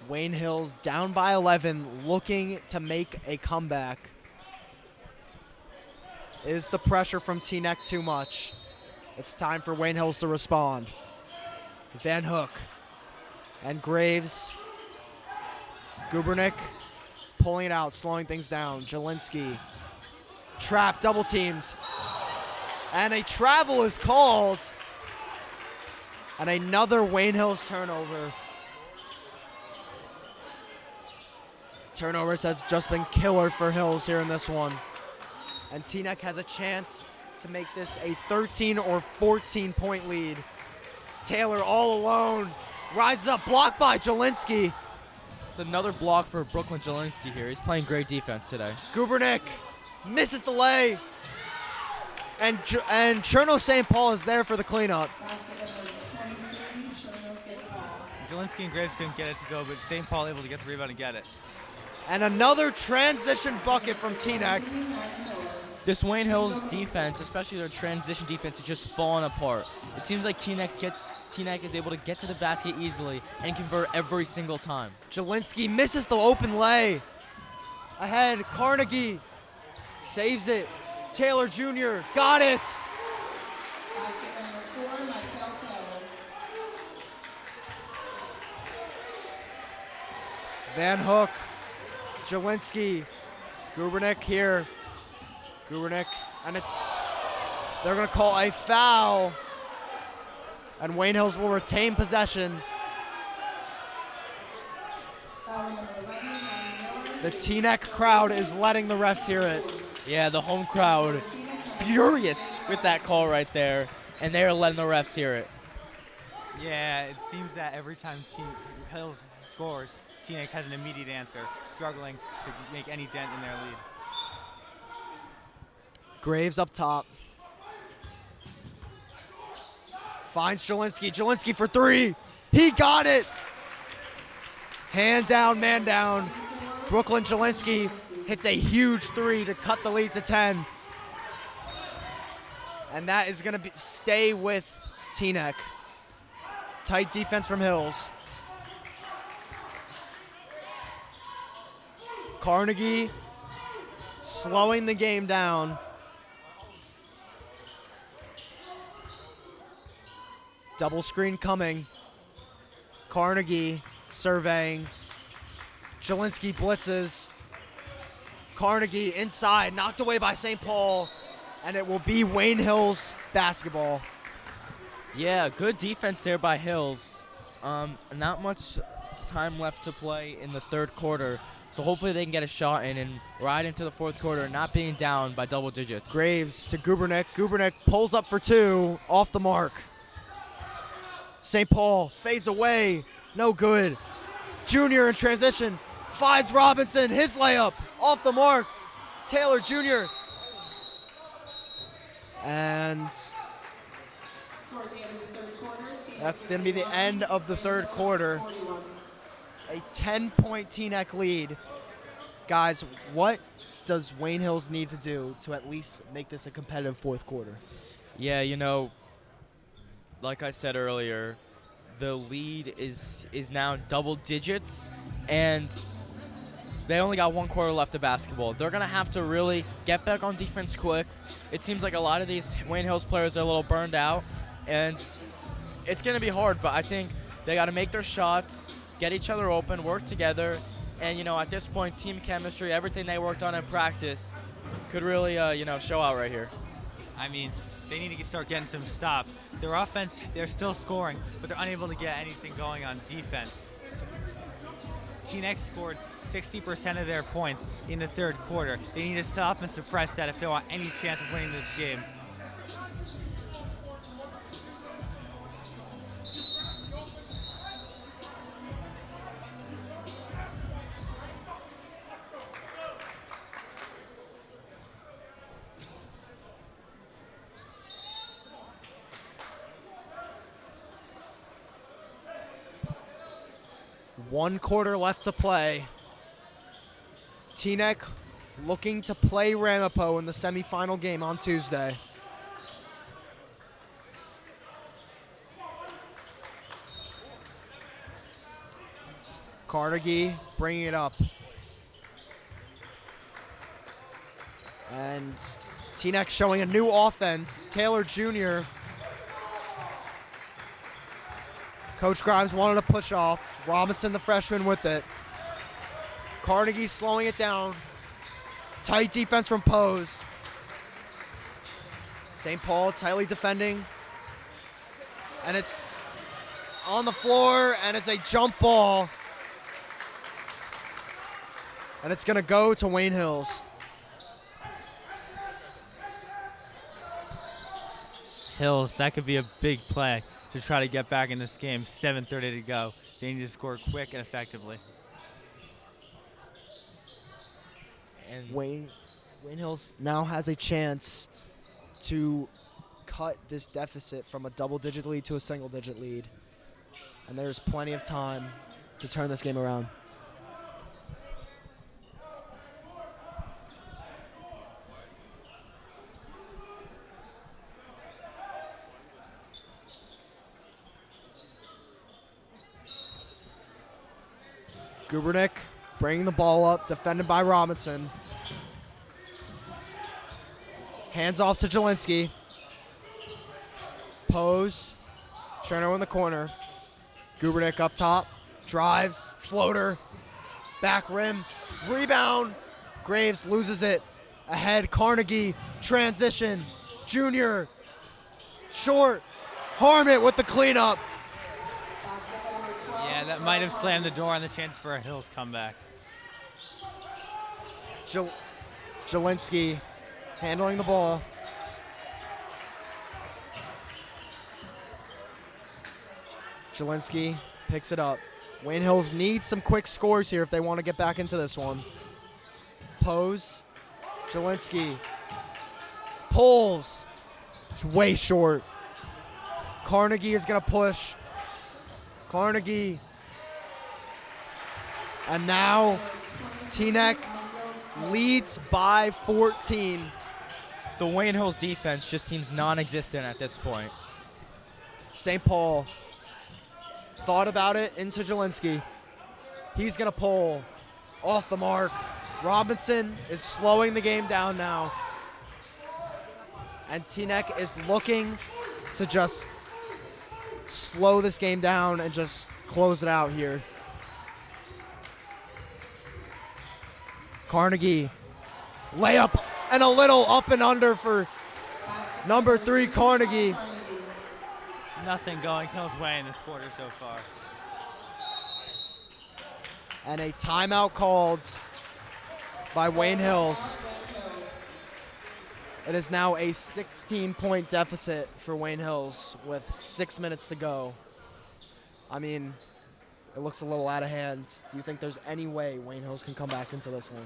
Wayne Hills down by 11, looking to make a comeback. Is the pressure from Teaneck too much? It's time for Wayne Hills to respond. Van Hook and Graves. Gubernick pulling it out, slowing things down. Jelinski. Trap, double teamed. And a travel is called. And another Wayne Hills turnover. Turnovers have just been killer for Hills here in this one. And Teaneck has a chance to make this a 13 or 14 point lead. Taylor all alone, rises up, blocked by Jelinski.
It's another block for Brooklyn Jelinski here. He's playing great defense today.
Gubernick misses the lay. And Cherno St. Paul is there for the cleanup.
Basket number 23, Cherno St. Paul.
Jelinski and Graves couldn't get it to go, but St. Paul able to get the rebound and get it.
And another transition bucket from Teaneck.
This Wayne Hills defense, especially their transition defense, is just falling apart. It seems like Teaneck is able to get to the basket easily and convert every single time.
Jelinski misses the open lay. Ahead, Carnegie saves it. Taylor Jr. got it.
Basket number 4, Michael Taylor.
Van Hook, Jelinski, Gubernick here. Gubernick, and they're gonna call a foul. And Wayne Hills will retain possession.
Foul number 11, Maddie Miller.
The Teaneck crowd is letting the refs hear it.
Yeah, the home crowd furious with that call right there, and they're letting the refs hear it.
Yeah, it seems that every time Hills scores, Teaneck has an immediate answer, struggling to make any dent in their lead.
Graves up top. Finds Jelinski. Jelinski for three. He got it. Hand down, man down. Brooklyn Jelinski hits a huge three to cut the lead to 10. And that is going to stay with Teaneck. Tight defense from Hills. Carnegie slowing the game down. Double screen coming. Carnegie surveying. Jelinski blitzes. Carnegie inside, knocked away by St. Paul, and it will be Wayne Hills basketball.
Yeah, good defense there by Hills. Not much time left to play in the third quarter, so hopefully they can get a shot in and ride into the fourth quarter, not being down by double digits.
Graves to Gubernick. Gubernick pulls up for two, off the mark. St. Paul fades away, no good. Junior in transition, finds Robinson, his layup, off the mark. Taylor Jr. And that's going to be the end of the third quarter. A 10-point Teaneck lead. Guys, what does Wayne Hills need to do to at least make this a competitive fourth quarter?
Yeah, like I said earlier, the lead is now double digits, and they only got one quarter left of basketball. They're going to have to really get back on defense quick. It seems like a lot of these Wayne Hills players are a little burned out, and it's going to be hard, but I think they got to make their shots, get each other open, work together, and, at this point, team chemistry, everything they worked on in practice could really, show out right here.
I mean, they need to start getting some stops. Their offense, they're still scoring, but they're unable to get anything going on defense. Teaneck scored 60% of their points in the third quarter. They need to stop and suppress that if they want any chance of winning this game.
One quarter left to play. Teaneck looking to play Ramapo in the semifinal game on Tuesday. Carnegie bringing it up. And Teaneck showing a new offense. Taylor Jr. Coach Grimes wanted to push off. Robinson, the freshman, with it. Carnegie slowing it down. Tight defense from Pose. St. Paul tightly defending. And it's on the floor, and it's a jump ball. And it's going to go to Wayne Hills.
Hills, that could be a big play to try to get back in this game. 7:30 to go. They need to score quick and effectively.
And Wayne Hills now has a chance to cut this deficit from a double-digit lead to a single-digit lead. And there's plenty of time to turn this game around. Gubernick bringing the ball up, defended by Robinson. Hands off to Jelinski. Pose. Cherno in the corner. Gubernick up top. Drives. Floater. Back rim. Rebound. Graves loses it. Ahead. Carnegie. Transition. Junior. Short. Harmon with the cleanup.
Yeah, that might have slammed the door on the chance for a Hills comeback.
Jelinski handling the ball. Jelinski picks it up. Wayne Hills needs some quick scores here if they want to get back into this one. Pose. Jelinski pulls. It's way short. Carnegie is going to push. Carnegie. And now Teaneck leads by 14.
The Wayne Hills defense just seems non-existent at this point.
St. Paul thought about it into Jelinski. He's going to pull off the mark. Robinson is slowing the game down now. And Teaneck is looking to just slow this game down and just close it out here. Carnegie, layup and a little up and under for number 3 Carnegie.
Nothing going Hill's way in this quarter so far.
And a timeout called by Wayne Hills. It is now a 16-point deficit for Wayne Hills with 6 minutes to go. I mean, it looks a little out of hand. Do you think there's any way Wayne Hills can come back into this one?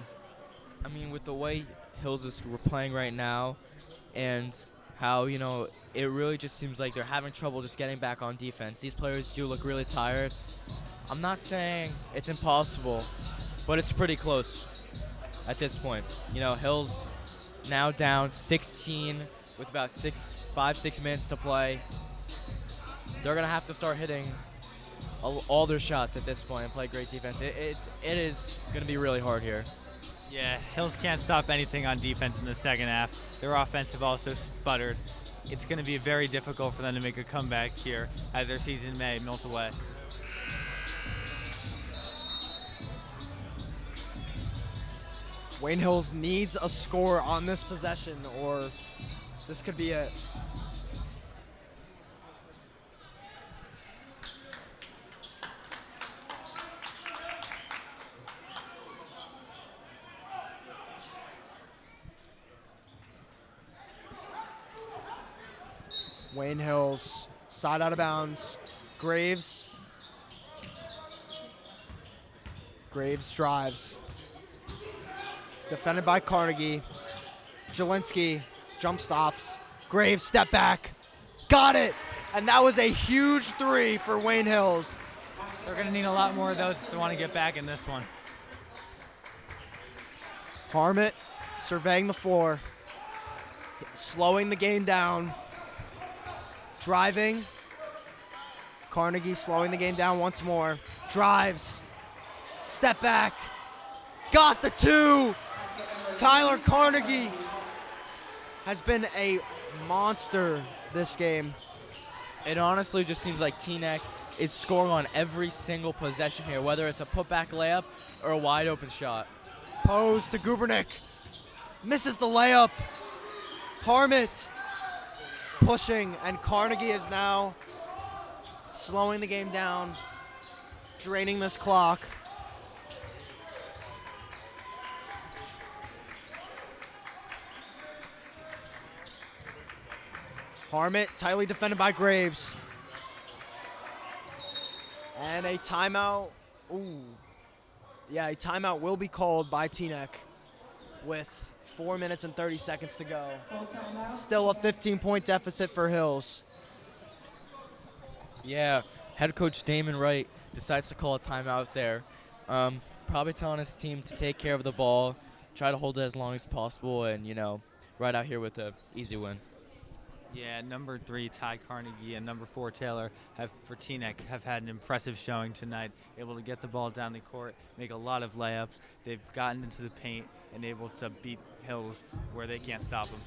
I mean, with the way Hills is playing right now and how, you know, it really just seems like they're having trouble just getting back on defense. These players do look really tired. I'm not saying it's impossible, but it's pretty close at this point. You know, Hills now down 16 with about 5-6 minutes to play. They're going to have to start hitting all their shots at this point and play great defense. It is going to be really hard here.
Yeah, Hills can't stop anything on defense in the second half. Their offensive also sputtered. It's going to be very difficult for them to make a comeback here as their season may melt away.
Wayne Hills needs a score on this possession or this could be it. Wayne Hills, side out of bounds. Graves drives. Defended by Carnegie. Jelinski jump stops. Graves step back. Got it! And that was a huge 3 for Wayne Hills.
They're going to need a lot more of those if they want to get back in this one.
Harmit surveying the floor. Slowing the game down. Driving. Carnegie slowing the game down once more. Drives. Step back. Got the 2. Tyler Carnegie has been a monster this game.
It honestly just seems like Teaneck is scoring on every single possession here, whether it's a putback layup or a wide open shot.
Pose to Gubernick. Misses the layup. Harmit pushing, and Carnegie is now slowing the game down, draining this clock. Harmit, tightly defended by Graves. And a timeout. Ooh. Yeah, a timeout will be called by Teaneck with 4 minutes and 30 seconds to go. Still a 15-point deficit for Hills.
Yeah, head coach Damon Wright decides to call a timeout there. Probably telling his team to take care of the ball, try to hold it as long as possible, and, you know, right out here with an easy win.
Yeah, number 3, Ty Carnegie, and number 4, Taylor, for Teaneck, have had an impressive showing tonight, able to get the ball down the court, make a lot of layups. They've gotten into the paint and able to beat Hills where they can't stop them.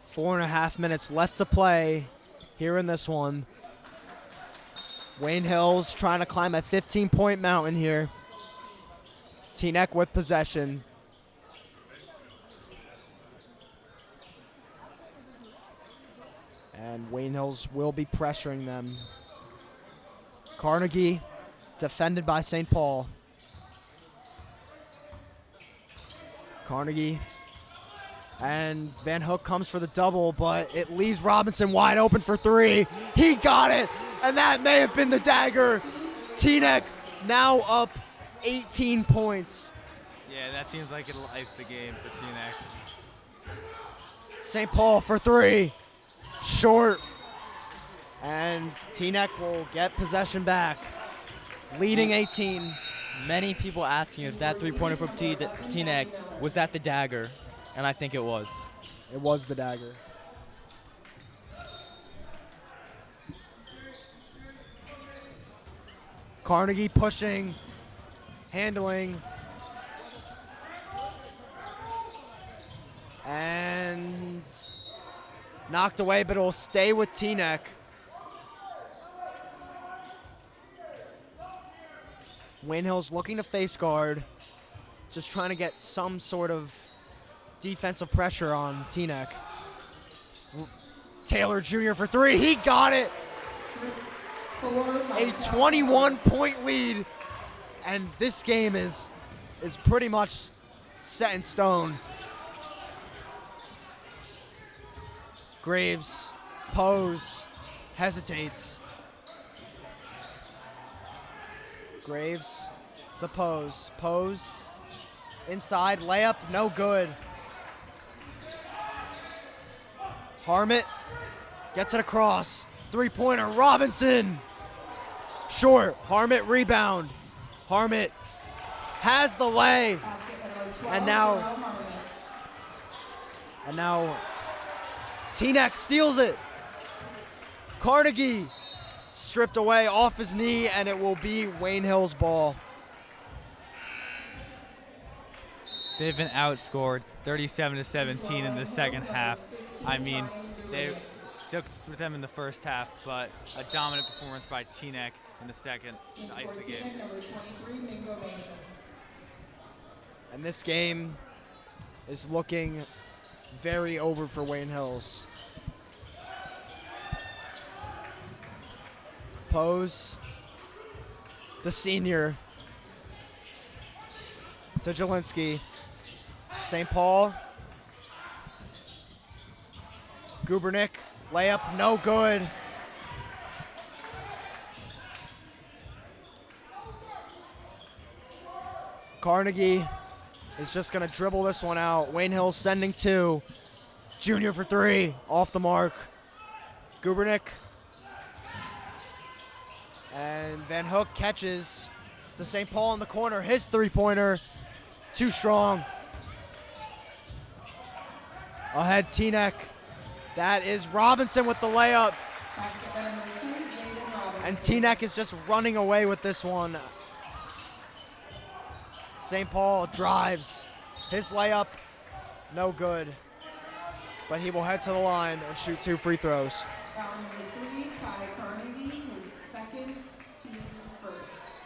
Four and a half minutes left to play here in this one. Wayne Hills trying to climb a 15-point mountain here. Teaneck with possession. And Wayne Hills will be pressuring them. Carnegie defended by St. Paul. Carnegie. And Van Hook comes for the double, but it leaves Robinson wide open for 3. He got it, and that may have been the dagger. Teaneck now up 18 points.
Yeah, that seems like it'll ice the game for Teaneck.
St. Paul for three. Short. And Teaneck will get possession back. Leading 18.
Many people asking if that three-pointer from Teaneck, was that the dagger? And I think it was.
It was the dagger. Carnegie pushing, handling, and knocked away, but it will stay with Teaneck. Wayne Hill's looking to face guard, just trying to get some sort of defensive pressure on Teaneck. Taylor Jr. for three, he got it! A 21-point lead, and this game is pretty much set in stone. Graves, pose, hesitates. Graves to pose, inside, layup, no good. Harmit gets it across, three-pointer, Robinson. Short, Harmit rebound. Harmit has the lay. And now Teaneck steals it. Carnegie stripped away off his knee, and it will be Wayne Hill's ball.
They've been outscored 37-17 in the second half. I mean, they stuck with them in the first half, but a dominant performance by Teaneck in the second to ice the game.
And this game is looking very over for Wayne Hills. Pose, the senior, to Jelinski. St. Paul. Gubernick, layup, no good. Carnegie is just going to dribble this one out. Wayne Hill sending two. Junior for three, off the mark. Gubernick. And Van Hook catches to St. Paul in the corner. His three-pointer, too strong. Ahead, Teaneck. That is Robinson with the layup. And Teaneck is just running away with this one. St. Paul drives. His layup, no good. But he will head to the line and shoot two free throws.
Foul number 3, Ty Carnegie, his second, team first.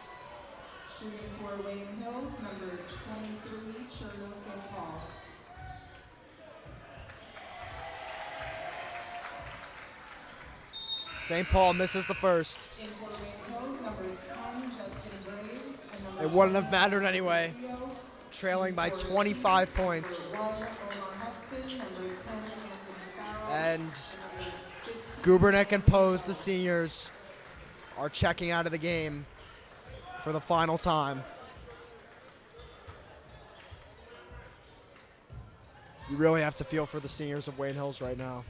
Shooting for Wayne Hills, number 23, Cherno St. Paul.
St. Paul misses the first.
In for Wayne Hills, number 10, Justin Graves, and number
It wouldn't have
20,
mattered anyway.
Lucio.
Trailing by 25 points.
Number 1, Omar Hudson, number 10, Anthony Farrell,
And
number 15,
Gubernick and Pose, the seniors, are checking out of the game for the final time. You really have to feel for the seniors of Wayne Hills right now.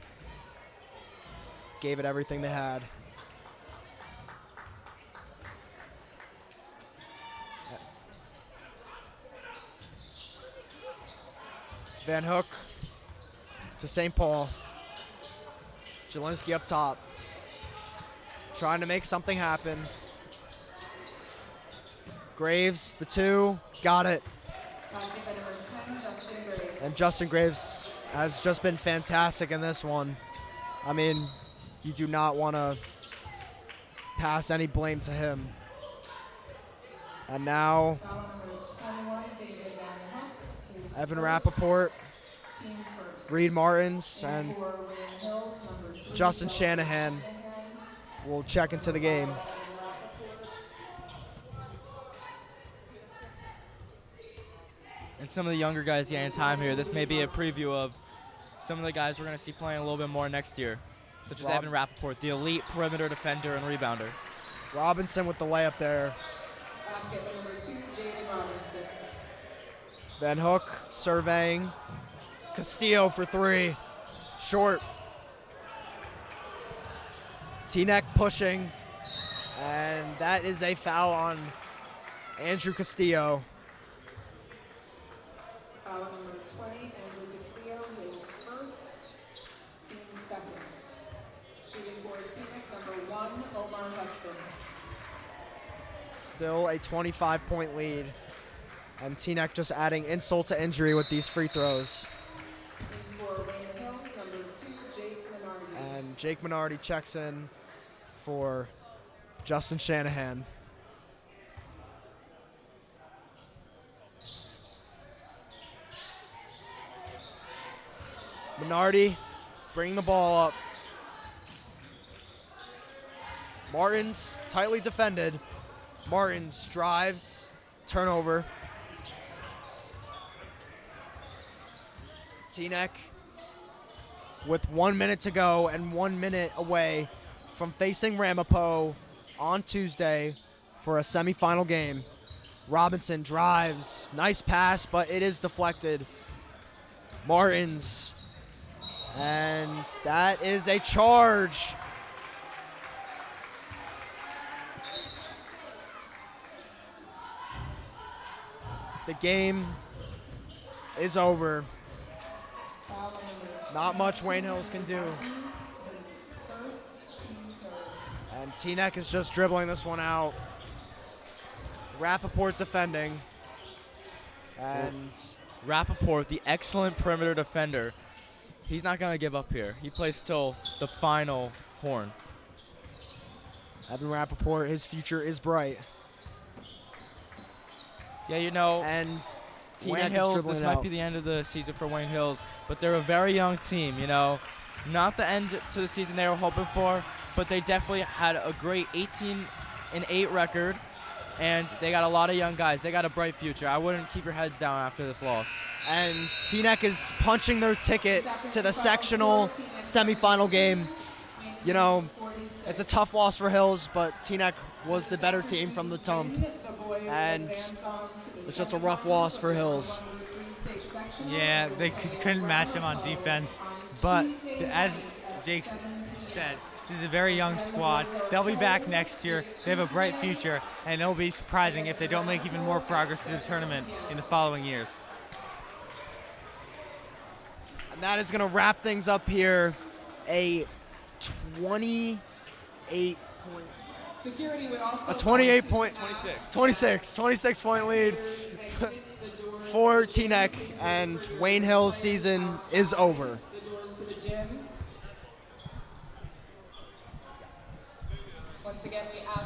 Gave it everything they had. Van Hook to St. Paul. Jelinski up top. Trying to make something happen. Graves, the two, got it.
basket by number 10, Justin Graves.
And Justin Graves has just been fantastic in this one. I mean, you do not want to pass any blame to him. And now,
Foul number 21, David Van Hook, his
Evan
first,
Rappaport,
team first.
Reed Martins, and
For Wayne Hills, number 3,
Justin Shanahan will check into the game.
And some of the younger guys getting time here. This may be a preview of some of the guys we're going to see playing a little bit more next year, such as Evan Rappaport, the elite perimeter defender and rebounder.
Robinson with the layup there.
Basket by number 2, Jaden Robinson.
Van Hook surveying. Castillo for three. Short. Teaneck pushing. And that is a foul on Andrew Castillo.
Foul number 20, Andrew Castillo, his first, team second. Shooting for Teaneck, number 1, Omar Hudson.
Still a 25-point lead. And Teaneck just adding insult to injury with these free throws.
In for Wayne Hills, number 2, Jake Minardi.
And Jake Minardi checks in for Justin Shanahan. Minardi bringing the ball up. Martins tightly defended. Martins drives, turnover. Teaneck with 1 minute to go and 1 minute away from facing Ramapo on Tuesday for a semifinal game. Robinson drives, nice pass, but it is deflected. Martins, and that is a charge. The game is over. Not much Wayne Hills can do. And Teaneck is just dribbling this one out. Rappaport defending. And
Rappaport, the excellent perimeter defender, he's not going to give up here. He plays till the final horn.
Evan Rappaport, his future is bright.
Yeah, you know,
And
Wayne Hills, this might be the end of the season for Wayne Hills, but they're a very young team, you know. Not the end to the season they were hoping for, but they definitely had a great 18-8 record, and they got a lot of young guys. They got a bright future. I wouldn't keep your heads down after this loss.
And Teaneck is punching their ticket to the sectional semifinal game. You know, it's a tough loss for Hills, but Teaneck was the better team from the jump. And it's just a rough loss for Hills.
Yeah, they couldn't match him on defense. But as Jake said, this is a very young squad. They'll be back next year. They have a bright future, and it'll be surprising if they don't make even more progress in the tournament in the following years.
And that is going to wrap things up here. A 28
Security would also
26 point lead for Teaneck, and Wayne Hill's season is over.
the doors to the gym. Once again, we ask